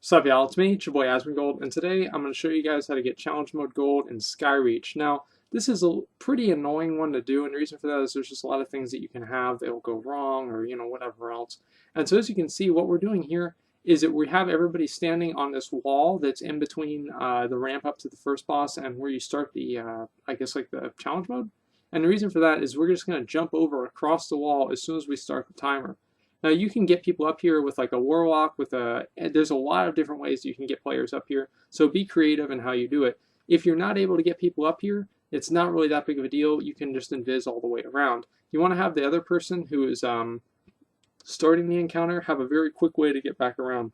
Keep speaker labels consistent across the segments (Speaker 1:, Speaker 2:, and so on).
Speaker 1: What's up, y'all? It's me, it's your boy Asmongold, and today I'm going to show you guys how to get Challenge Mode Gold in Skyreach. Now, this is a pretty annoying one to do, and the reason for that is there's just a lot of things that you can have that will go wrong, or, whatever else. And so as you can see, what we're doing here is that we have everybody standing on this wall that's in between the ramp up to the first boss and where you start the, I guess, like the Challenge Mode. And the reason for that is we're just going to jump over across the wall as soon as we start the timer. Now you can get people up here with like a warlock, there's a lot of different ways you can get players up here, so be creative in how you do it. If you're not able to get people up here, it's not really that big of a deal, you can just invis all the way around. You want to have the other person who is starting the encounter have a very quick way to get back around.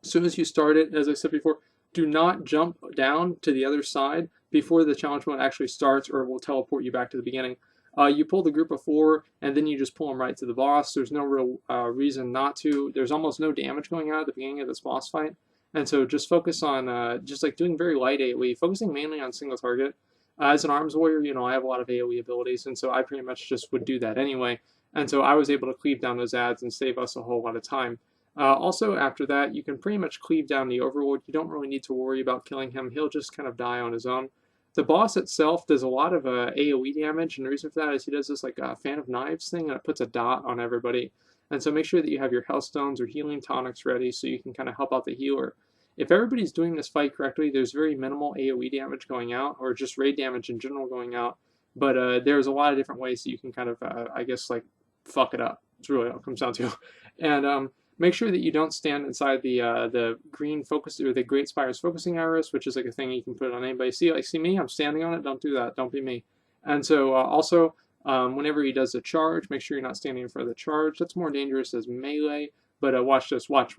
Speaker 1: As soon as you start it, as I said before, do not jump down to the other side before the challenge mode actually starts, or it will teleport you back to the beginning. You pull the group of 4, and then you just pull them right to the boss. There's no real reason not to. There's almost no damage going on at the beginning of this boss fight. And so just focus on just like doing very light AoE, focusing mainly on single target. As an arms warrior, I have a lot of AoE abilities, and so I pretty much just would do that anyway. And so I was able to cleave down those ads and save us a whole lot of time. Also, after that, you can pretty much cleave down the Overlord. You don't really need to worry about killing him. He'll just kind of die on his own. The boss itself does a lot of AoE damage, and the reason for that is he does this like fan of knives thing, and it puts a dot on everybody. And so make sure that you have your health stones or healing tonics ready so you can kind of help out the healer. If everybody's doing this fight correctly, there's very minimal AoE damage going out, or just raid damage in general going out. But there's a lot of different ways that you can kind of, I guess, like, fuck it up. It's really what it comes down to. And make sure that you don't stand inside the green focus, or the Great Spire's focusing iris, which is like a thing you can put on anybody. See me? I'm standing on it. Don't do that. Don't be me. And so also, whenever he does a charge, make sure you're not standing in front of the charge. That's more dangerous as melee. But watch this. Watch.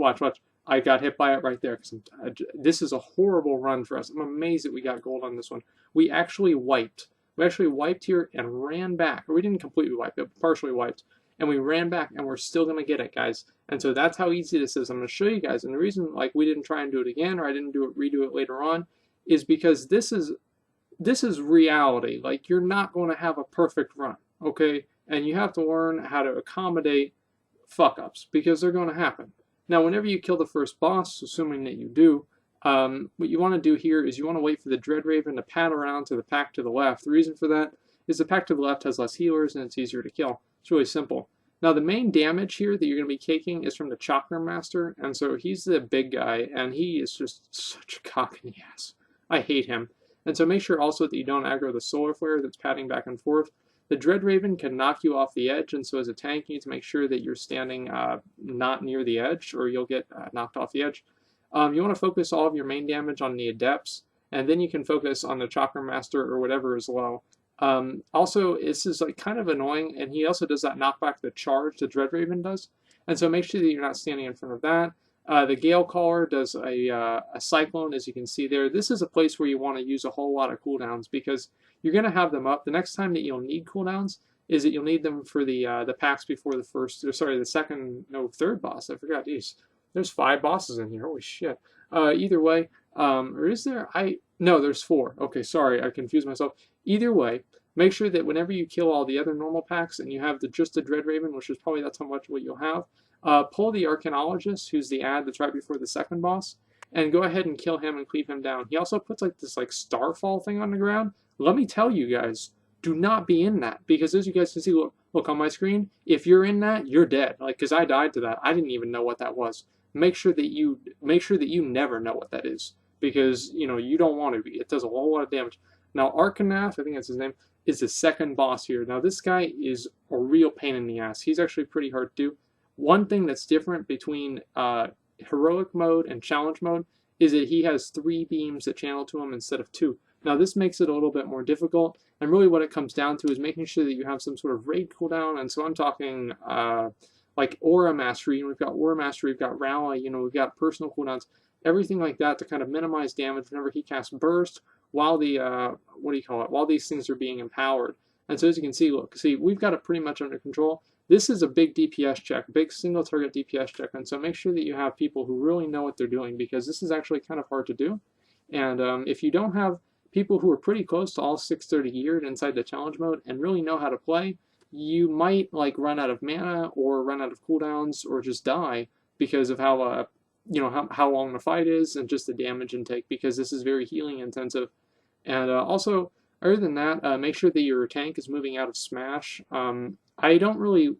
Speaker 1: I got hit by it right there. This is a horrible run for us. I'm amazed that we got gold on this one. We actually wiped. We actually wiped here and ran back. Or we didn't completely wipe it, partially wiped. And we ran back, and we're still going to get it, guys. And so that's how easy this is. I'm going to show you guys. And the reason like we didn't try and do it again, or I didn't redo it later on, is because this is reality. Like, you're not going to have a perfect run, okay? And you have to learn how to accommodate fuck-ups, because they're going to happen. Now, whenever you kill the first boss, assuming that you do, what you want to do here is you want to wait for the Dread Raven to pad around to the pack to the left. The reason for that is the pack to the left has less healers, and it's easier to kill. It's really simple. Now, the main damage here that you're going to be taking is from the Chakra Master, and so he's the big guy, and he is just such a cock in the ass. I hate him. And so make sure also that you don't aggro the Solar Flare that's padding back and forth. The Dread Raven can knock you off the edge, and so as a tank, you need to make sure that you're standing not near the edge, or you'll get knocked off the edge. You want to focus all of your main damage on the Adepts, and then you can focus on the Chakra Master or whatever is low. Also, this is like kind of annoying, and he also does that knockback the charge the Dread Raven does, and so make sure that you're not standing in front of that. The Gale Caller does a Cyclone, as you can see there. This is a place where you want to use a whole lot of cooldowns, because you're going to have them up. The next time that you'll need cooldowns is that you'll need them for the packs before the third boss. I forgot. Jeez, there's 5 bosses in here. Holy shit. Either way, or is there? No, there's 4. Okay, sorry, I confused myself. Either way, make sure that whenever you kill all the other normal packs and you have just the Dread Raven, which is probably that's how much what you'll have, pull the Arcanologist, who's the ad that's right before the second boss, and go ahead and kill him and cleave him down. He also puts like this like starfall thing on the ground. Let me tell you guys, do not be in that, because as you guys can see, look on my screen, if you're in that, you're dead. Like, because I died to that. I didn't even know what that was. Make sure that you never know what that is, because you don't want to be. It does a whole lot of damage. Now, Arcanath, I think that's his name, is the second boss here. Now, this guy is a real pain in the ass. He's actually pretty hard to do. One thing that's different between Heroic mode and Challenge mode is that he has 3 beams that channel to him instead of 2. Now, this makes it a little bit more difficult, and really what it comes down to is making sure that you have some sort of raid cooldown, and so I'm talking like Aura Mastery. We've got Aura Mastery, we've got Rally, we've got personal cooldowns, everything like that to kind of minimize damage whenever he casts Burst, while while these things are being empowered. And so as you can see, we've got it pretty much under control. This is a big DPS check, big single target DPS check, and so make sure that you have people who really know what they're doing, because this is actually kind of hard to do. And if you don't have people who are pretty close to all 630 geared inside the challenge mode and really know how to play, you might like run out of mana or run out of cooldowns or just die because of how you know, how long the fight is and just the damage intake, because this is very healing intensive. And also, other than that, make sure that your tank is moving out of smash. I don't really,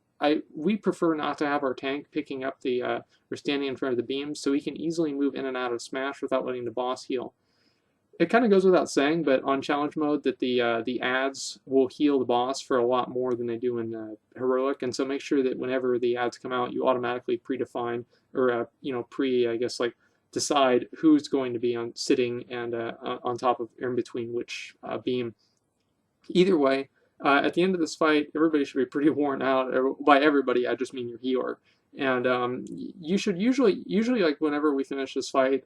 Speaker 1: we prefer not to have our tank picking up the or standing in front of the beams, so we can easily move in and out of smash without letting the boss heal. It kind of goes without saying, but on challenge mode, that the ads will heal the boss for a lot more than they do in heroic, and so make sure that whenever the ads come out, you automatically predefine or you know, I guess, like, decide who's going to be on sitting and on top of or in between which beam. Either way, at the end of this fight, everybody should be pretty worn out. By everybody, I just mean your healer. And you should usually like whenever we finish this fight,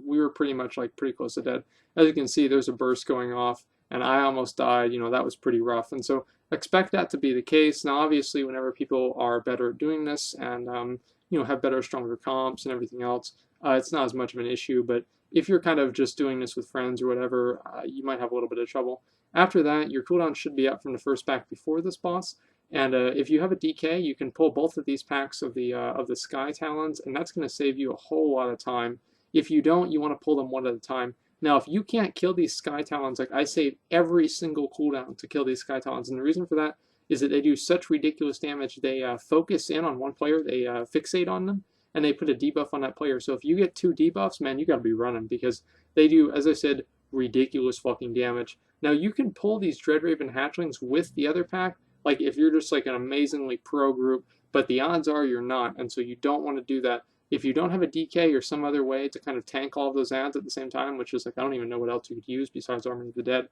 Speaker 1: we were pretty much like pretty close to dead. As you can see, there's a burst going off, and I almost died. You know, that was pretty rough. And so expect that to be the case. Now, obviously, whenever people are better at doing this and you know, have better, stronger comps and everything else, it's not as much of an issue. But if you're kind of just doing this with friends or whatever, you might have a little bit of trouble. After that, your cooldown should be up from the first pack before this boss. And if you have a DK, you can pull both of these packs of the Sky Talons, and that's going to save you a whole lot of time. If you don't, you want to pull them one at a time. Now, if you can't kill these Sky Talons, like I save every single cooldown to kill these Sky Talons, and the reason for that is that they do such ridiculous damage. They focus in on one player, they fixate on them, and they put a debuff on that player. So if you get 2 debuffs, man, you got to be running, because they do, as I said, ridiculous fucking damage. Now, you can pull these Dreadraven hatchlings with the other pack, like if you're just like an amazingly pro group, but the odds are you're not, and so you don't want to do that. If you don't have a DK or some other way to kind of tank all of those ads at the same time, which is like, I don't even know what else you could use besides Army of the Dead,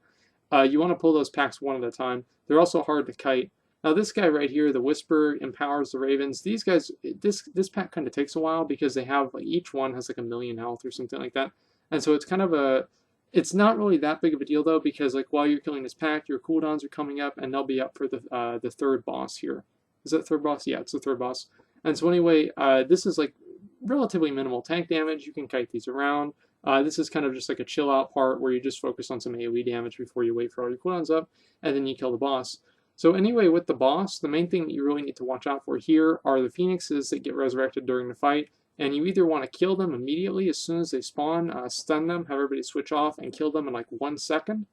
Speaker 1: you want to pull those packs one at a time. They're also hard to kite. Now this guy right here, the Whisper, empowers the Ravens. These guys, this pack kind of takes a while because they have, like, each one has like 1,000,000 health or something like that, and so it's kind of it's not really that big of a deal though, because like while you're killing this pack, your cooldowns are coming up, and they'll be up for the third boss here. Is that third boss? Yeah, it's the third boss. And so anyway, this is like relatively minimal tank damage. You can kite these around. This is kind of just like a chill out part where you just focus on some AoE damage before you wait for all your cooldowns up, and then you kill the boss. So anyway, with the boss, the main thing that you really need to watch out for here are the phoenixes that get resurrected during the fight. And you either want to kill them immediately as soon as they spawn, stun them, have everybody switch off, and kill them in like 1 second.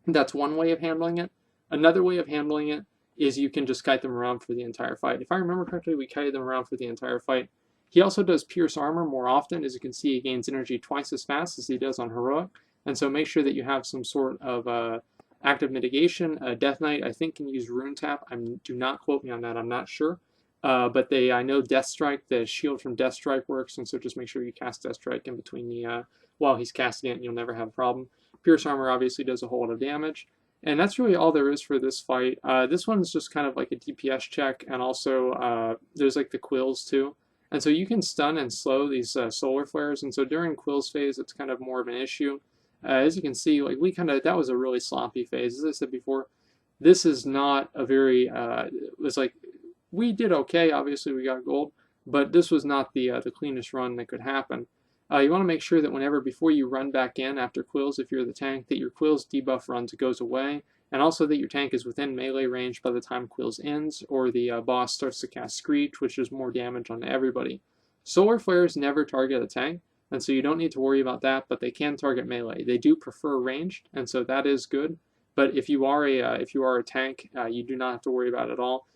Speaker 1: That's one way of handling it. Another way of handling it is you can just kite them around for the entire fight. If I remember correctly, we kited them around for the entire fight. He also does Pierce Armor more often. As you can see, he gains energy twice as fast as he does on Heroic. And so make sure that you have some sort of active mitigation. Death Knight, I think, can use Rune Tap. Do not quote me on that. I'm not sure. But I know Death Strike, the shield from Death Strike works, and so just make sure you cast Death Strike in between while he's casting it, and you'll never have a problem. Pierce Armor obviously does a whole lot of damage, and that's really all there is for this fight. This one's just kind of like a DPS check, and also there's like the Quills too. And so you can stun and slow these solar flares, and so during Quills phase, it's kind of more of an issue. As you can see, like that was a really sloppy phase. As I said before, this is not a very, it was like, we did okay, obviously we got gold, but this was not the cleanest run that could happen. You want to make sure that before you run back in after Quills, if you're the tank, that your Quills debuff runs goes away, and also that your tank is within melee range by the time Quills ends, or the boss starts to cast Screech, which does more damage on everybody. Solar Flares never target a tank, and so you don't need to worry about that, but they can target melee. They do prefer ranged, and so that is good, but if you are a tank, you do not have to worry about it at all.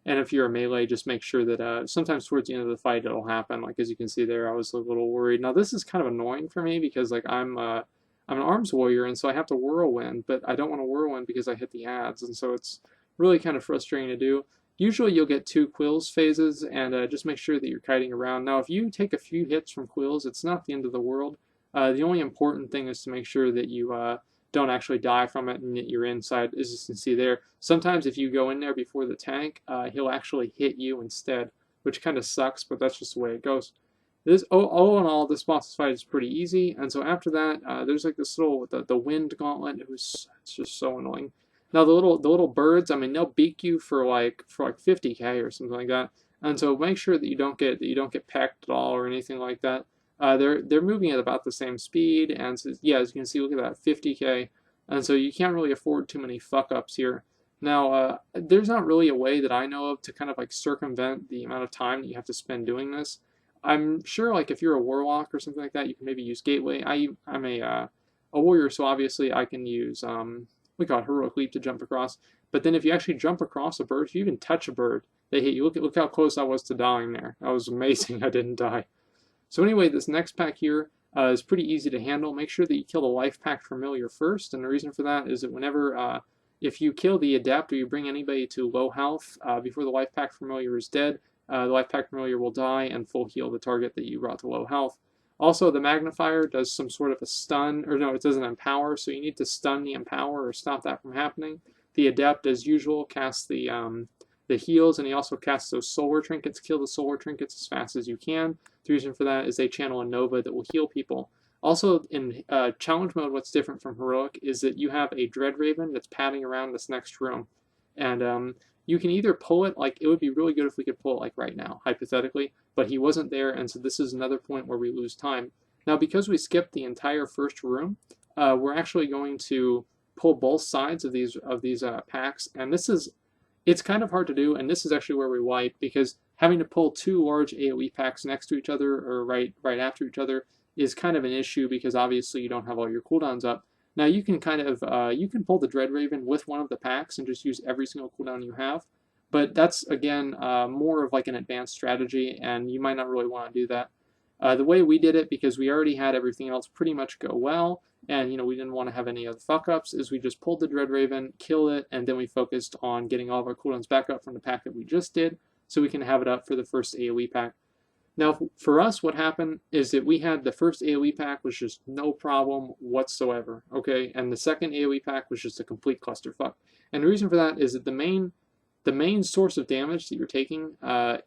Speaker 1: And if you're a melee, just make sure that sometimes towards the end of the fight it'll happen. Like as you can see there, I was a little worried. Now this is kind of annoying for me because like I'm an arms warrior, and so I have to whirlwind, but I don't want to whirlwind because I hit the ads, and so it's really kind of frustrating to do. Usually you'll get 2 Quills phases, and just make sure that you're kiting around. Now if you take a few hits from Quills, it's not the end of the world. The only important thing is to make sure that you don't actually die from it and that you're inside. As you can see there, sometimes if you go in there before the tank, he'll actually hit you instead, which kind of sucks, but that's just the way it goes. All in all, this boss fight is pretty easy, and so after that, there's like this little the wind gauntlet. It's just so annoying. Now the little birds, I mean, they'll beak you for like 50k or something like that, and so make sure that you don't get pecked at all or anything like that. They're moving at about the same speed, and so, yeah, as you can see, look at that, 50k, and so you can't really afford too many fuck-ups here. Now, there's not really a way that I know of to kind of like circumvent the amount of time that you have to spend doing this. I'm sure like if you're a warlock or something like that, you can maybe use gateway. I'm a warrior, so obviously I can use we call it heroic leap to jump across. But then if you actually jump across a bird, if you even touch a bird, they hit you. Look how close I was to dying there. That was amazing. I didn't die. So anyway, this next pack here is pretty easy to handle. Make sure that you kill the life pack familiar first, and the reason for that is that whenever if you kill the adept or you bring anybody to low health before the life pack familiar is dead, the life pack familiar will die and full heal the target that you brought to low health. Also, the magnifier does some sort of a stun, or no, it doesn't empower, so you need to stun the empower or stop that from happening. The adept, as usual, casts the heals, and he also casts those solar trinkets. Kill the solar trinkets as fast as you can. The reason for that is they channel a nova that will heal people. Also, in challenge mode, what's different from heroic is that you have a dread raven that's padding around this next room, and you can either pull it, like it would be really good if we could pull it like right now, hypothetically, but he wasn't there, and so this is another point where we lose time. Now, because we skipped the entire first room, we're actually going to pull both sides of these packs, and it's kind of hard to do, and this is actually where we wipe, because having to pull two large AoE packs next to each other or right after each other is kind of an issue, because obviously you don't have all your cooldowns up. Now you can kind of you can pull the Dread Raven with one of the packs and just use every single cooldown you have, but that's again more of like an advanced strategy, and you might not really want to do that. The way we did it, because we already had everything else pretty much go well, and we didn't want to have any other fuck ups, is we just pulled the Dread Raven, killed it, and then we focused on getting all of our cooldowns back up from the pack that we just did, so we can have it up for the first AoE pack. Now, for us, what happened is that we had the first AoE pack was just no problem whatsoever, okay? And the second AoE pack was just a complete clusterfuck. And the reason for that is that the main source of damage that you're taking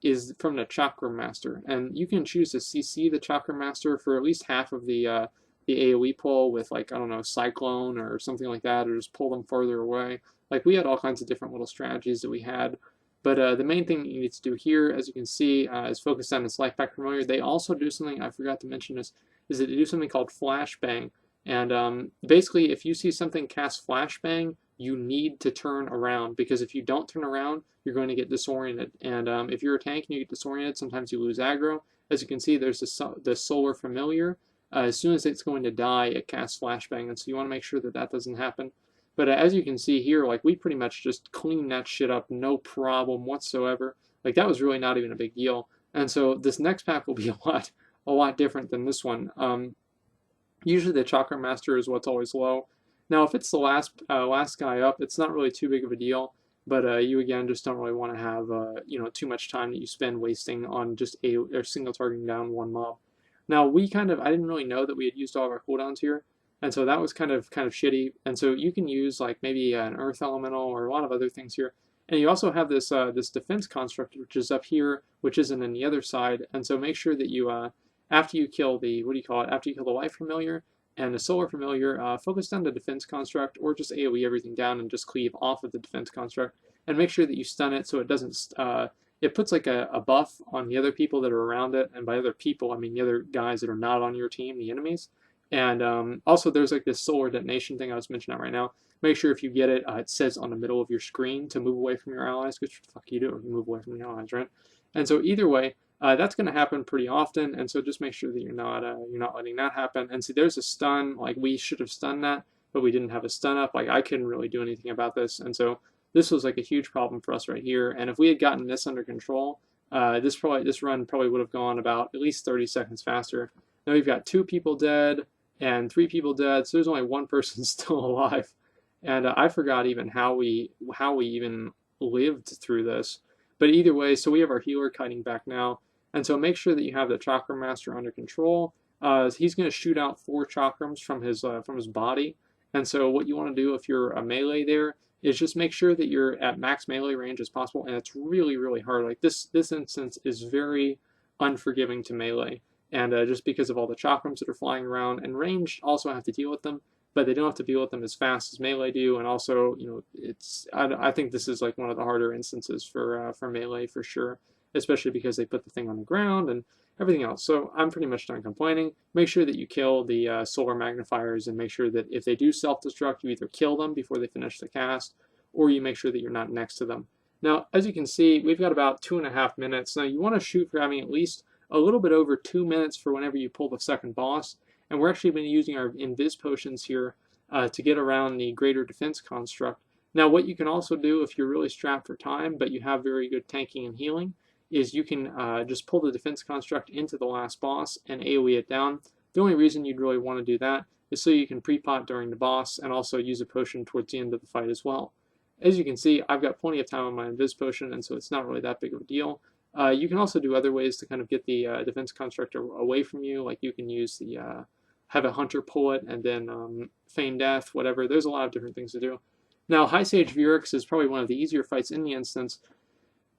Speaker 1: is from the Chakra Master. And you can choose to CC the Chakra Master for at least half of the AoE pull with, like, I don't know, Cyclone or something like that, or just pull them further away. Like, we had all kinds of different little strategies that we had. But the main thing that you need to do here, as you can see, is focus on this life pack familiar. They also do something, I forgot to mention this, is that they do something called flashbang. And basically, if you see something cast flashbang, you need to turn around, because if you don't turn around, you're going to get disoriented. And if you're a tank and you get disoriented, sometimes you lose aggro. As you can see, there's the solar familiar. As soon as it's going to die, it casts flashbang, and so you want to make sure that that doesn't happen. But as you can see here, like, we pretty much just cleaned that shit up, no problem whatsoever. Like, that was really not even a big deal. And so this next pack will be a lot different than this one. Usually the Chakra Master is what's always low. Now, if it's the last guy up, it's not really too big of a deal. But you again just don't really want to have too much time that you spend wasting on just a single targeting down one mob. Now I didn't really know that we had used all of our cooldowns here. And so that was kind of shitty. And so you can use like maybe an Earth Elemental or a lot of other things here. And you also have this this defense construct, which is up here, which isn't on the other side. And so make sure that you after you kill the after you kill the Life Familiar and the Solar Familiar, focus on the defense construct, or just AoE everything down and just cleave off of the defense construct. And make sure that you stun it so it doesn't. It puts like a buff on the other people that are around it, and by other people I mean the other guys that are not on your team, the enemies. And also there's like this solar detonation thing I was mentioning right now. Make sure if you get it, it says on the middle of your screen to move away from your allies, because what the fuck you do if you move away from your allies, right? And so either way, that's going to happen pretty often, and so just make sure that you're not letting that happen. And see, there's a stun. Like, we should have stunned that, but we didn't have a stun up. Like, I couldn't really do anything about this, and so this was like a huge problem for us right here. And if we had gotten this under control, this run probably would have gone about at least 30 seconds faster. Now we've got 2 people dead and 3 people dead, so there's only 1 person still alive. And I forgot even how we even lived through this. But either way, so we have our healer kiting back now, and so make sure that you have the Chakra Master under control. He's going to shoot out 4 chakrams from his body, and so what you want to do if you're a melee there is just make sure that you're at max melee range as possible, and it's really, really hard. Like, this instance is very unforgiving to melee. And just because of all the chakrams that are flying around, and range also have to deal with them, but they don't have to deal with them as fast as melee do. And also, I think this is like one of the harder instances for melee for sure, especially because they put the thing on the ground and everything else. So I'm pretty much done complaining. Make sure that you kill the solar magnifiers, and make sure that if they do self-destruct, you either kill them before they finish the cast, or you make sure that you're not next to them. Now, as you can see, we've got about 2.5 minutes. Now, you want to shoot for having at least a little bit over 2 minutes for whenever you pull the second boss, and we're actually been using our Invis potions here to get around the greater defense construct. Now, what you can also do if you're really strapped for time, but you have very good tanking and healing, is you can just pull the defense construct into the last boss and AoE it down. The only reason you'd really want to do that is so you can pre-pot during the boss and also use a potion towards the end of the fight as well. As you can see, I've got plenty of time on my Invis potion, and so it's not really that big of a deal. You can also do other ways to kind of get the defense construct away from you, like you can use the have a hunter pull it and then feign death, whatever. There's a lot of different things to do. Now, High Sage Vyrix is probably one of the easier fights in the instance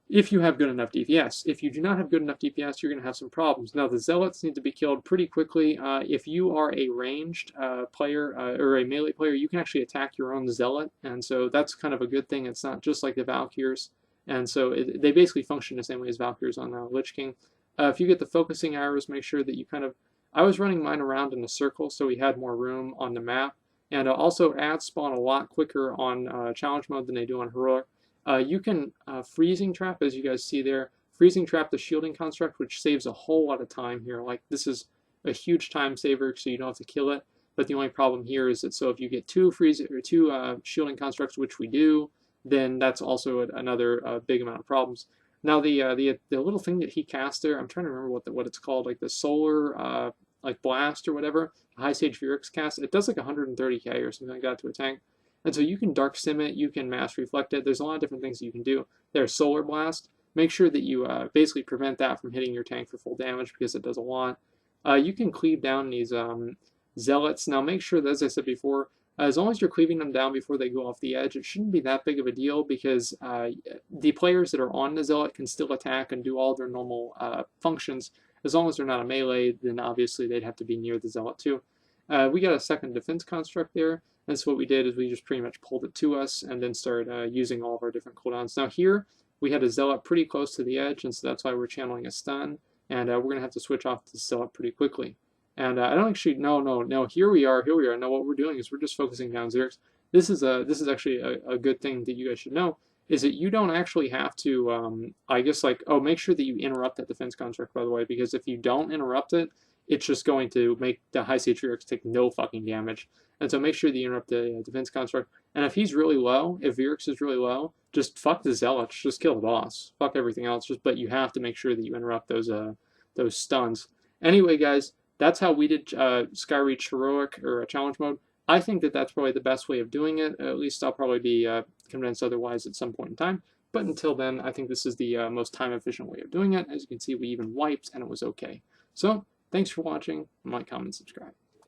Speaker 1: if you have good enough DPS. If you do not have good enough DPS, you're going to have some problems. Now, the Zealots need to be killed pretty quickly. If you are a ranged player or a melee player, you can actually attack your own Zealot, and so that's kind of a good thing. It's not just like the Valkyrs, and so they basically function the same way as Valkyrs on Lich King. If you get the focusing arrows, make sure that you kind of... I was running mine around in a circle, so we had more room on the map, and also ads spawn a lot quicker on challenge mode than they do on heroic. You can freezing trap, as you guys see there, freezing trap the shielding construct, which saves a whole lot of time here. Like, this is a huge time saver, so you don't have to kill it. But the only problem here is that, so if you get two shielding constructs, which we do, then that's also another big amount of problems. Now the little thing that he cast there, I'm trying to remember what it's called, like the solar like blast or whatever, High Sage Vyrix cast. It does like 130k or something like that to a tank. And so you can Dark Sim it, you can Mass Reflect it. There's a lot of different things that you can do. There's Solar Blast. Make sure that you basically prevent that from hitting your tank for full damage because it does a lot. You can cleave down these Zealots. Now make sure that, as I said before, as long as you're cleaving them down before they go off the edge, it shouldn't be that big of a deal because the players that are on the Zealot can still attack and do all their normal functions. As long as they're not a melee, then obviously they'd have to be near the Zealot too. We got a second defense construct there. And so what we did is we just pretty much pulled it to us and then started using all of our different cooldowns. Now here, we had a Zealot pretty close to the edge, and so that's why we're channeling a stun. And we're going to have to switch off the Zealot pretty quickly. And I don't actually, no, here we are. Now what we're doing is we're just focusing down Xerix. This is actually a good thing that you guys should know, is that you don't actually have to, I guess, like, oh, make sure that you interrupt that defense construct, by the way, because if you don't interrupt it, it's just going to make the High Sage Vyrix take no fucking damage. And so make sure that you interrupt the defense construct. And if he's really low, if Vyrix is really low, just fuck the Zealots, just kill the boss. Fuck everything else, but you have to make sure that you interrupt those stuns. Anyway, guys, that's how we did Skyreach Heroic, or Challenge Mode. I think that that's probably the best way of doing it. At least I'll probably be convinced otherwise at some point in time. But until then, I think this is the most time-efficient way of doing it. As you can see, we even wiped, and it was okay. So, thanks for watching. Like, comment, subscribe.